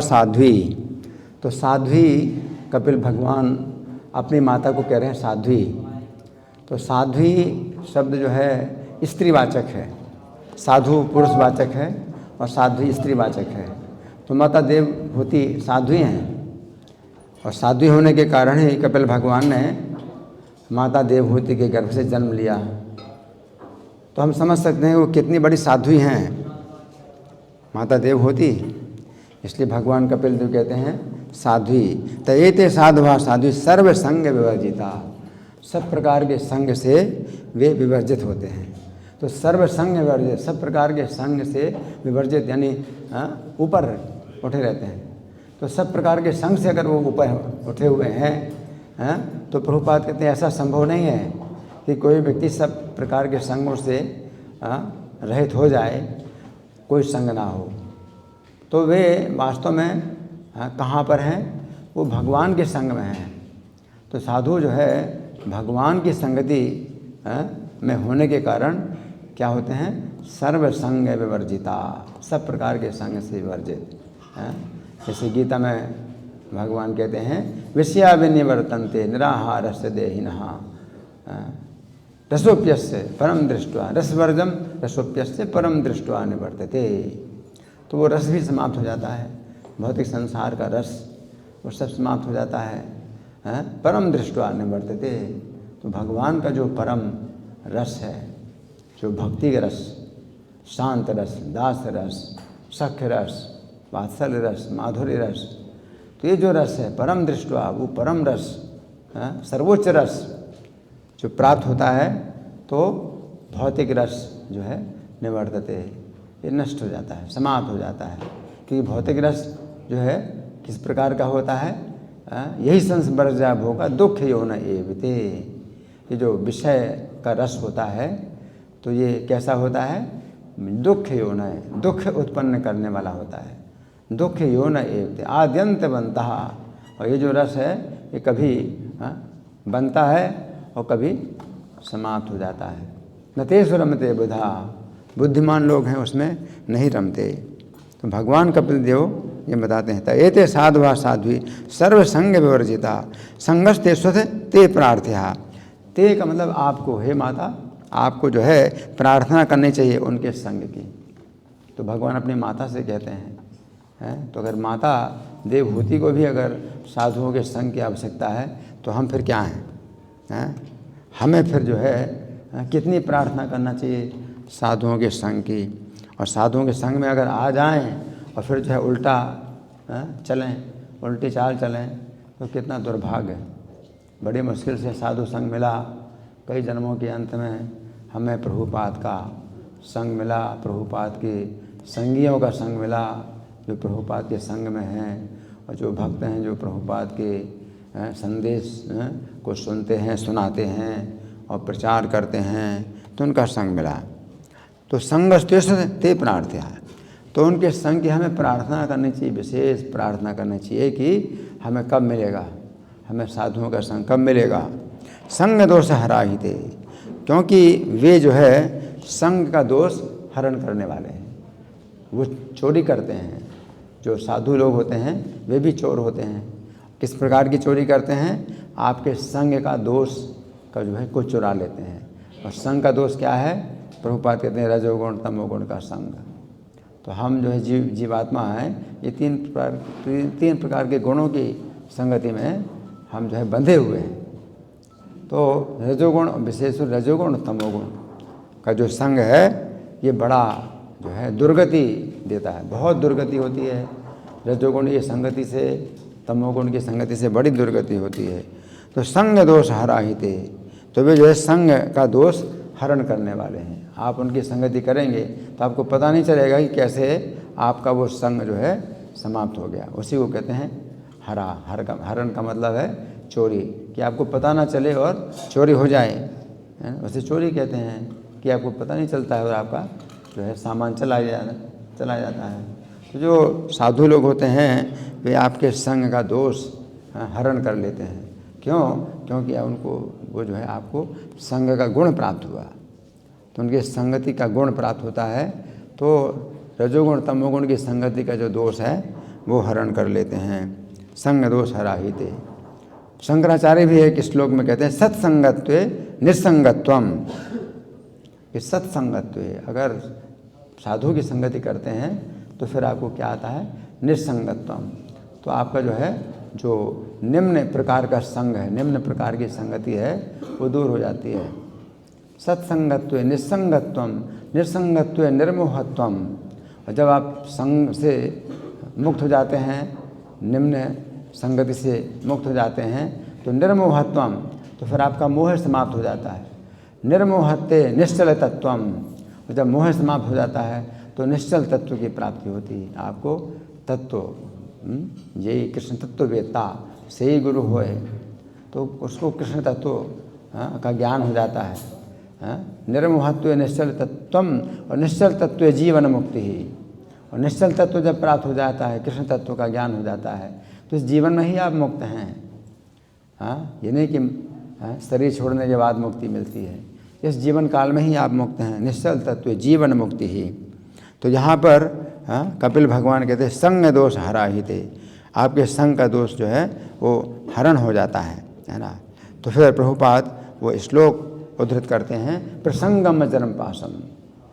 साध्वी। तो साध्वी कपिल भगवान अपनी माता को कह रहे हैं साध्वी। तो साध्वी शब्द जो है स्त्रीवाचक है, साधु पुरुषवाचक है और साध्वी स्त्रीवाचक है। तो माता देवहूति साध्वी हैं और साध्वी होने के कारण ही कपिल भगवान ने माता देवहूति के गर्भ से जन्म लिया। तो हम समझ सकते हैं वो कितनी बड़ी साध्वी हैं माता देवहूति, इसलिए भगवान कपिल देव कहते हैं साध्वी। तो एते साधवा साध्वी सर्व संग विवर्जिता, सब प्रकार के संग से वे विवर्जित होते हैं। तो सर्व संग विवर्जित, सब प्रकार के संग से विवर्जित यानी ऊपर उठे रहते हैं। तो सब प्रकार के संग से अगर वो ऊपर उठे हुए हैं तो प्रभुपाद कहते हैं ऐसा संभव नहीं है कि कोई व्यक्ति सब प्रकार के संगों से रहित हो जाए, कोई संग ना हो। तो वे वास्तव में कहाँ पर हैं? वो भगवान के संग में हैं। तो साधु जो है भगवान की संगति में होने के कारण क्या होते हैं? सर्व संग विवर्जिता, सब प्रकार के संग से विवर्जित। जैसे गीता में भगवान कहते हैं विषया विनिवर्तन्ते निराहारस्य देहिनः रसोप्यस्य परम दृष्ट्वा रसवर्जम रसोप्यस्य परम दृष्ट्वा निवर्तते। तो वो रस भी समाप्त हो जाता है, भौतिक संसार का रस वो सब समाप्त हो जाता है, परम दृष्ट्वा निवर्तते। तो भगवान का जो परम रस है, जो भक्ति का रस, शांत रस, दास रस, सख्य रस, वात्सल्य रस, माधुर्य रस, तो ये जो रस है परम दृष्ट्वा, वो परम रस सर्वोच्च रस जो प्राप्त होता है, तो भौतिक रस जो है निवर्तते, ये नष्ट हो जाता है, समाप्त हो जाता है। क्योंकि भौतिक रस जो है किस प्रकार का होता है? यही संस्पर्शा भोगा दुख योन एवते। ये जो विषय का रस होता है तो ये कैसा होता है? दुख योन है, दुख उत्पन्न करने वाला होता है। दुख योन एवते आद्यंत बनता। और ये जो रस है ये कभी बनता है और कभी समाप्त हो जाता है। न तेषु रमते बुधा, बुद्धिमान लोग हैं उसमें नहीं रमते। तो भगवान कपिल देव ये बताते हैं एते साधवा साध्वी सर्व संग विवर्जिता संगस्ते स्वथ ते प्रार्थया। ते का मतलब आपको, हे माता, आपको जो है प्रार्थना करनी चाहिए उनके संग की। तो भगवान अपनी माता से कहते हैं तो अगर माता देवहूति को भी अगर साधुओं के संग की आवश्यकता है तो हम फिर क्या हैं? हमें फिर जो है कितनी प्रार्थना करना चाहिए साधुओं के संग की। और साधुओं के संग में अगर आ जाएं और फिर जो है उल्टा चलें, उल्टी चाल चलें, तो कितना दुर्भाग्य है। बड़ी मुश्किल से साधु संग मिला, कई जन्मों के अंत में हमें प्रभुपाद का संग मिला, प्रभुपाद के संगियों का संग मिला जो प्रभुपाद के संग में हैं और जो भक्त हैं जो प्रभुपाद के संदेश को सुनते हैं, सुनाते हैं और प्रचार करते हैं, तो उनका संग मिला। तो संगस्तेश ते प्रार्थया, तो उनके संग की हमें प्रार्थना करनी चाहिए, विशेष प्रार्थना करनी चाहिए कि हमें कब मिलेगा, हमें साधुओं का संग कब मिलेगा। संग दोष हराहिते, क्योंकि वे जो है संग का दोष हरण करने वाले हैं। वो चोरी करते हैं, जो साधु लोग होते हैं वे भी चोर होते हैं। किस प्रकार की चोरी करते हैं? आपके संग का दोष का जो है कुछ चुरा लेते हैं। और संग का दोष क्या है? प्रभुपाद कहते हैं रजोगुण तमोगुण का संग। तो हम जो है जीवात्मा हैं, ये तीन प्रकार के गुणों की संगति में हम जो है बंधे हुए हैं। तो रजोगुण, विशेष रजोगुण तमोगुण का जो संग है ये बड़ा जो है दुर्गति देता है, बहुत दुर्गति होती है। रजोगुण की संगति से, तमोगुण की संगति से बड़ी दुर्गति होती है। तो संग दोष हराहिते, तो वे जो है संग का दोष हरण करने वाले हैं। आप उनकी संगति करेंगे तो आपको पता नहीं चलेगा कि कैसे आपका वो संग जो है समाप्त हो गया। उसी को कहते हैं हरण का मतलब है चोरी, कि आपको पता ना चले और चोरी हो जाए। वैसे चोरी कहते हैं कि आपको पता नहीं चलता है और आपका जो है सामान चला जाता है। तो जो साधु लोग होते हैं वे आपके संग का दोष हरण कर लेते हैं। क्यों? क्योंकि उनको वो जो है आपको संग का गुण प्राप्त हुआ, तो उनके संगति का गुण प्राप्त होता है। तो रजोगुण तमोगुण की संगति का जो दोष है वो हरण कर लेते हैं। संग दोष हराहिते। शंकराचार्य भी एक श्लोक में कहते हैं सत्संगत्वे निस्संगत्वम, कि सत्संगत्वे, अगर साधु की संगति करते हैं तो फिर आपको क्या आता है, निस्संगत्वम। तो आपका जो है जो निम्न प्रकार का संग है, निम्न प्रकार की संगति है, वो दूर हो जाती है। सत्संगत्व निस्संगत्वम, निस्संगत्व निर्मोहत्वम। और जब आप संग से मुक्त हो जाते हैं, निम्न संगति से मुक्त हो जाते हैं, तो निर्मोहत्वम, तो फिर आपका मोह समाप्त हो जाता है। निर्मोहत्ते निश्चल तत्वम। और जब मोह समाप्त हो जाता है तो निश्चल तत्व की प्राप्ति होती है। आपको तत्व, यही कृष्ण तत्व वेत्ता से ही गुरु होए, तो उसको कृष्ण तत्व का ज्ञान हो जाता है। निर्मोहत्व निश्चल तत्वम, और निश्चल तत्व जीवन मुक्ति ही। और निश्चल तत्व जब प्राप्त हो जाता है, कृष्ण तत्व का ज्ञान हो जाता है, तो इस जीवन में ही आप मुक्त हैं। ये नहीं कि शरीर छोड़ने के बाद मुक्ति मिलती है, इस जीवन काल में ही आप मुक्त हैं। निश्चल तत्व जीवन मुक्ति ही। तो यहाँ पर कपिल भगवान कहते हैं संग दोष हराहिते, आपके संग का दोष जो है वो हरण हो जाता है ना। तो फिर प्रभुपाद वो श्लोक उद्धृत करते हैं, प्रसंगम अजरम पासम।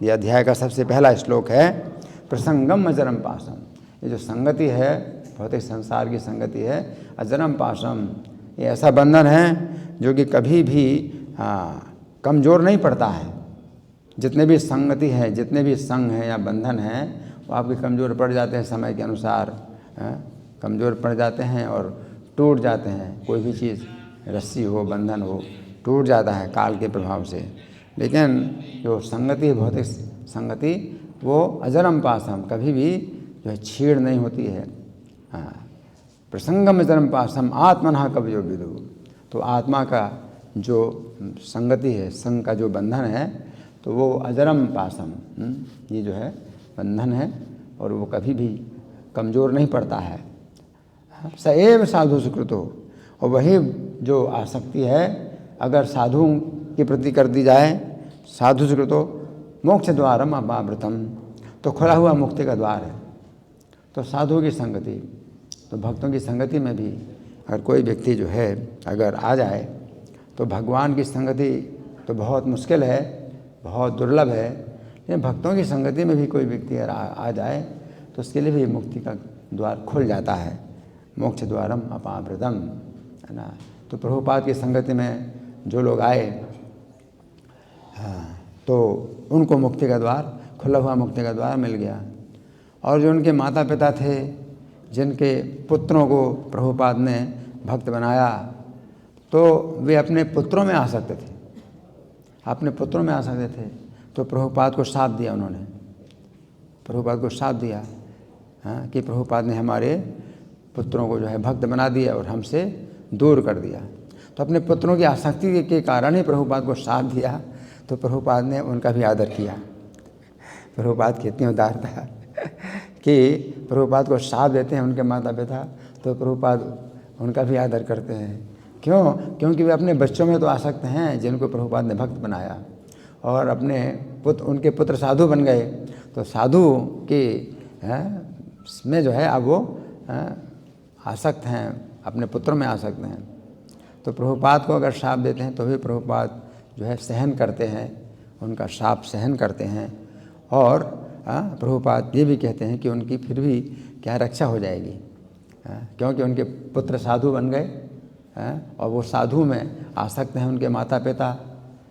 ये अध्याय का सबसे पहला श्लोक है, प्रसंगम अजरम पासम। ये जो संगति है, भौतिक संसार की संगति है, अजरम पासम, ये ऐसा बंधन है जो कि कभी भी कमज़ोर नहीं पड़ता है। जितने भी संगति है, जितने भी संग हैं या बंधन हैं, वो आपके कमज़ोर पड़ जाते हैं, समय के अनुसार कमज़ोर पड़ जाते हैं और टूट जाते हैं। कोई भी चीज़, रस्सी हो, बंधन हो, टूट जाता है काल के प्रभाव से। लेकिन जो संगति है, भौतिक संगति, वो अजरम पासम, कभी भी जो है छीड़ नहीं होती है। प्रसंगम अजरम पासम आत्मनः कवयो विदु। तो आत्मा का जो संगति है, संग का जो बंधन है, तो वो अजरम पासम, ये जो है बंधन है, और वो कभी भी कमज़ोर नहीं पड़ता है। सएव साधु सुकृतो। और वही जो आसक्ति है, अगर साधु के प्रति कर दी जाए, साधु सुकृतो मोक्ष द्वारम अपावृतम, तो खुला हुआ मुक्ति का द्वार है। तो साधु की संगति, तो भक्तों की संगति में भी अगर कोई व्यक्ति जो है अगर आ जाए, तो भगवान की संगति तो बहुत मुश्किल है, बहुत दुर्लभ है, लेकिन भक्तों की संगति में भी कोई व्यक्ति अगर आ जाए तो उसके लिए भी मुक्ति का द्वार खुल जाता है। मोक्ष द्वारम अपावृतम, है ना। तो प्रभुपाद की संगति में जो लोग आए, तो उनको मुक्ति का द्वार, खुला हुआ मुक्ति का द्वार मिल गया। और जो उनके माता पिता थे, जिनके पुत्रों को प्रभुपाद ने भक्त बनाया, तो वे अपने पुत्रों में आ सकते थे, अपने पुत्रों में आ सकते थे। तो प्रभुपाद को शाप दिया उन्होंने, प्रभुपाद को शाप दिया कि प्रभुपाद ने हमारे पुत्रों को जो है भक्त बना दिया और हमसे दूर कर दिया। तो अपने पुत्रों की आसक्ति के कारण ही प्रभुपाद को शाप दिया। तो प्रभुपाद ने उनका भी आदर किया। प्रभुपाद की इतनी उदारता कि प्रभुपाद को शाप देते हैं उनके माता पिता, तो प्रभुपाद उनका भी आदर करते हैं। क्यों? क्योंकि वे अपने बच्चों में तो आसक्त हैं जिनको प्रभुपाद ने भक्त बनाया, और अपने उनके पुत्र साधु बन गए। तो साधु के में जो है अब वो आसक्त हैं, अपने पुत्रों में आसक्त हैं। तो प्रभुपाद को अगर शाप देते हैं तो भी प्रभुपाद जो है सहन करते हैं, उनका शाप सहन करते हैं। और प्रभुपाद ये भी कहते हैं कि उनकी फिर भी क्या रक्षा हो जाएगी, क्योंकि उनके पुत्र साधु बन गए, और वो साधु में आसक्त हैं उनके माता पिता,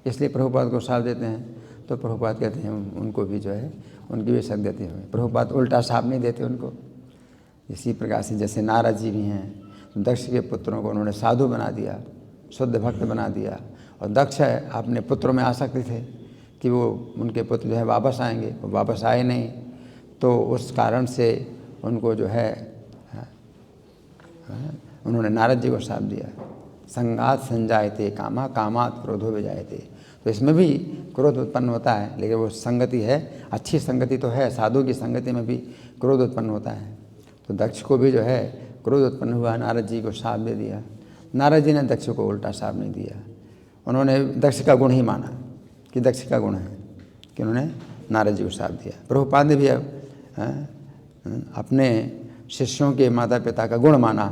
इसलिए प्रभुपाद को शाप देते हैं। तो प्रभुपाद कहते हैं उनको भी जो है उनकी भी सदगति हो। प्रभुपाद उल्टा शाप नहीं देते उनको। इसी प्रकार से जैसे नारद जी भी हैं, दक्ष के पुत्रों को उन्होंने साधु बना दिया, शुद्ध भक्त बना दिया। और दक्ष अपने पुत्रों में आसक्त थे कि वो उनके पुत्र जो है वापस आएंगे, वो वापस आए नहीं। तो उस कारण से उनको जो है उन्होंने नारद जी को शाप दिया, संगात संजायते कामा कामात क्रोधो विजायते। तो इसमें भी क्रोध उत्पन्न होता है, लेकिन वो संगति है, अच्छी संगति तो है, साधु की संगति में भी क्रोध उत्पन्न होता है। तो दक्ष को भी जो है क्रोध उत्पन्न हुआ, नारद जी को शाप दे दिया। नारद जी ने दक्ष को उल्टा शाप नहीं दिया, उन्होंने दक्ष का गुण ही माना कि दक्ष का गुण है, कि उन्होंने नारद जी को शाप दिया। प्रभुपाद ने भी अपने शिष्यों के माता पिता का गुण माना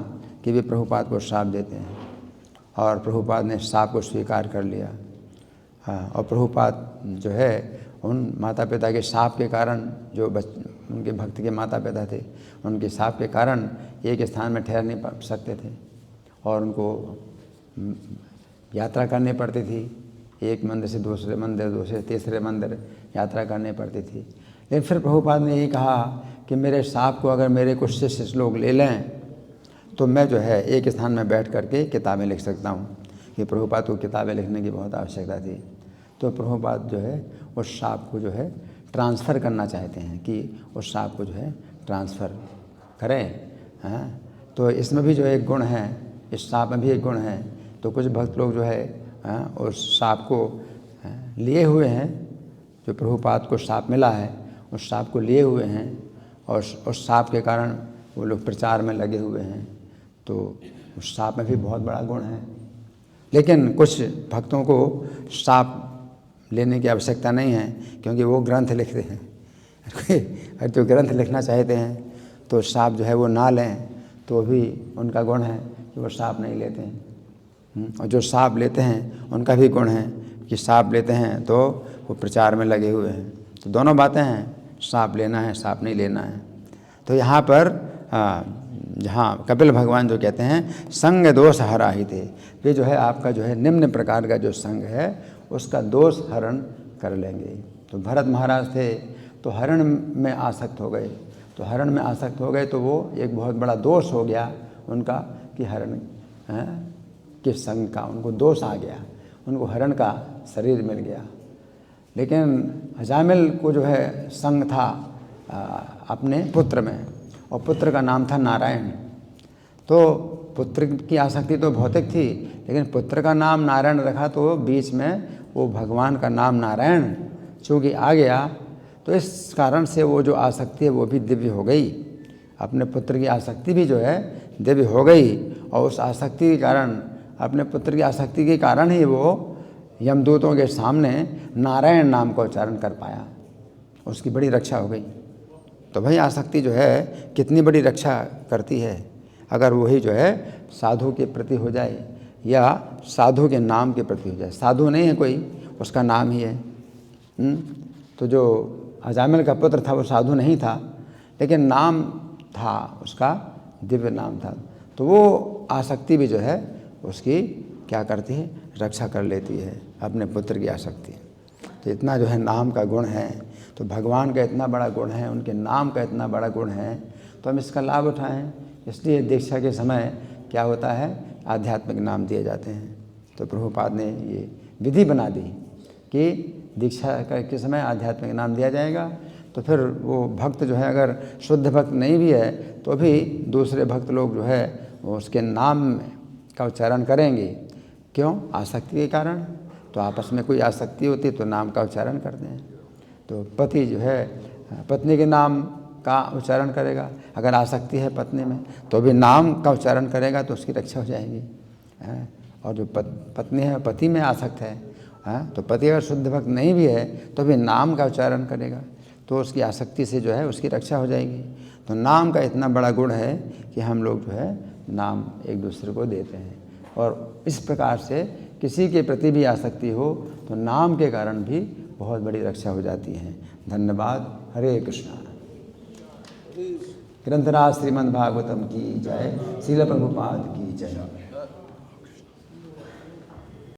कि वे प्रभुपाद को श्राप देते हैं, और प्रभुपाद ने श्राप को स्वीकार कर लिया। हाँ, और प्रभुपाद जो है उन माता पिता के श्राप के कारण, जो उनके भक्त के माता पिता थे, उनके श्राप के कारण एक स्थान में ठहर नहीं सकते थे और उनको यात्रा करनी पड़ती थी। एक मंदिर से दूसरे मंदिर, दूसरे तीसरे मंदिर यात्रा करनी पड़ती थी। लेकिन फिर प्रभुपाद ने ये कहा कि मेरे श्राप को अगर मेरे कुछ शिष्य लोग ले लें तो मैं जो है एक स्थान में बैठ करके किताबें लिख सकता हूँ। कि प्रभुपाद को किताबें लिखने की बहुत आवश्यकता थी। तो प्रभुपाद जो है उस श्राप को जो है ट्रांसफ़र करना चाहते हैं कि उस श्राप को जो है ट्रांसफ़र करें। हाँ, तो इसमें भी जो एक गुण है, इस श्राप में भी एक गुण है। तो कुछ भक्त लोग जो है उस श्राप को लिए हुए हैं, जो प्रभुपाद को श्राप मिला है उस श्राप को लिए हुए हैं, और उस श्राप के कारण वो लोग प्रचार में लगे हुए हैं। तो उस श्राप में भी बहुत बड़ा गुण है। लेकिन कुछ भक्तों को श्राप लेने की आवश्यकता नहीं है, क्योंकि वो ग्रंथ लिखते हैं। अगर जो ग्रंथ लिखना चाहते हैं तो श्राप जो है वो ना लें, तो भी उनका गुण है कि वो श्राप नहीं लेते हैं। और जो श्राप लेते हैं उनका भी गुण है कि श्राप लेते हैं तो वो प्रचार में लगे हुए हैं। तो दोनों बातें हैं, श्राप लेना है, श्राप नहीं लेना है। तो यहाँ पर जहाँ कपिल भगवान जो कहते हैं संग दोष हरा ही थे, वे जो है आपका जो है निम्न प्रकार का जो संग है उसका दोष हरण कर लेंगे। तो भरत महाराज थे तो हरण में आसक्त हो गए। तो हरण में आसक्त हो गए तो वो एक बहुत बड़ा दोष हो गया उनका कि हरण के संग का उनको दोष आ गया, उनको हरण का शरीर मिल गया। लेकिन अजामिल को जो है संग था अपने पुत्र में, और पुत्र का नाम था नारायण। तो पुत्र की आसक्ति तो भौतिक थी, लेकिन पुत्र का नाम नारायण रखा तो बीच में वो भगवान का नाम नारायण चूँकि आ गया, तो इस कारण से वो जो आसक्ति है वो भी दिव्य हो गई। अपने पुत्र की आसक्ति भी जो है दिव्य हो गई, और उस आसक्ति के कारण, अपने पुत्र की आसक्ति के कारण ही वो यमदूतों के सामने नारायण नाम का उच्चारण कर पाया, उसकी बड़ी रक्षा हो गई। तो भाई आसक्ति जो है कितनी बड़ी रक्षा करती है। अगर वही जो है साधु के प्रति हो जाए या साधु के नाम के प्रति हो जाए। साधु नहीं है कोई, उसका नाम ही है। तो जो अजामिल का पुत्र था वो साधु नहीं था, लेकिन नाम था उसका, दिव्य नाम था। तो वो आसक्ति भी जो है उसकी क्या करती है, रक्षा कर लेती है, अपने पुत्र की आसक्ति। तो इतना जो है नाम का गुण है, तो भगवान का इतना बड़ा गुण है, उनके नाम का इतना बड़ा गुण है, तो हम इसका लाभ उठाएं। इसलिए दीक्षा के समय क्या होता है, आध्यात्मिक नाम दिए जाते हैं। तो प्रभुपाद ने ये विधि बना दी कि दीक्षा के समय आध्यात्मिक नाम दिया जाएगा। तो फिर वो भक्त जो है अगर शुद्ध भक्त नहीं भी है तो भी दूसरे भक्त लोग जो है वो उसके नाम का उच्चारण करेंगे। क्यों? आसक्ति के कारण। तो आपस में कोई आसक्ति होती तो नाम का उच्चारण करते हैं। तो पति जो है पत्नी के नाम का उच्चारण करेगा, अगर आसक्ति है पत्नी में तो भी नाम का उच्चारण करेगा तो उसकी रक्षा हो जाएगी। और जो पत्नी है पति में आसक्त है, तो पति अगर शुद्ध भक्त नहीं भी है तो भी नाम का उच्चारण करेगा तो उसकी आसक्ति से जो है उसकी रक्षा हो जाएगी। तो नाम का इतना बड़ा गुण है कि हम लोग जो है नाम एक दूसरे को देते हैं, और इस प्रकार से किसी के प्रति भी आसक्ति हो तो नाम के कारण भी बहुत बड़ी रक्षा हो जाती है। धन्यवाद। हरे कृष्णा। ग्रंथराज श्रीमद् भागवतम की जय। श्रील प्रभुपाद की जय।